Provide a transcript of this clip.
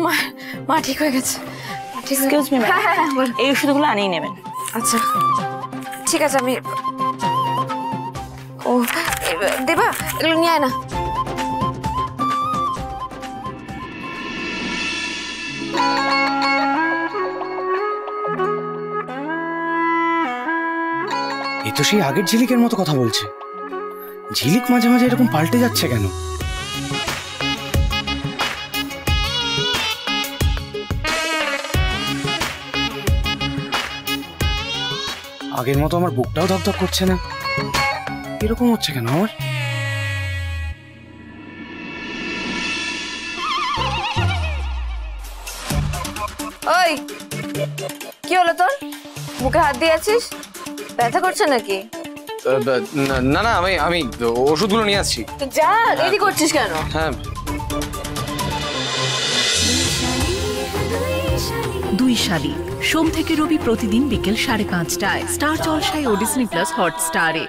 মা মা ঠিক হয়ে গেছে। এক্সকিউজ মি ম্যাম, এই ওষুধগুলো আনিয়ে নেবেন। আচ্ছা ঠিক আছে, আমি ও দেবা এগুলো নিয়ে আয় না। এ তো সেই আগের ঝিলিকের মতো কথা বলছে। ঝিলিক মাঝে মাঝে এরকম পাল্টে যাচ্ছে কেন? আগের মতো আমার বুকটাও ধকধক করছে না, এরকম হচ্ছে কেন আমার? ওই কি হলো তোর? মুখে হাত দিয়ে আছিস, ব্যথা করছে নাকি? না না, আমি ওষুধগুলো নিয়ে আসছি। যা, দেরি করছিস কেন? হ্যাঁ। দুই শালি সোম থেকে রবি প্রতিদিন বিকেল 5:30টায় স্টার জলসায় ও ডিজনি প্লাস হটস্টারে।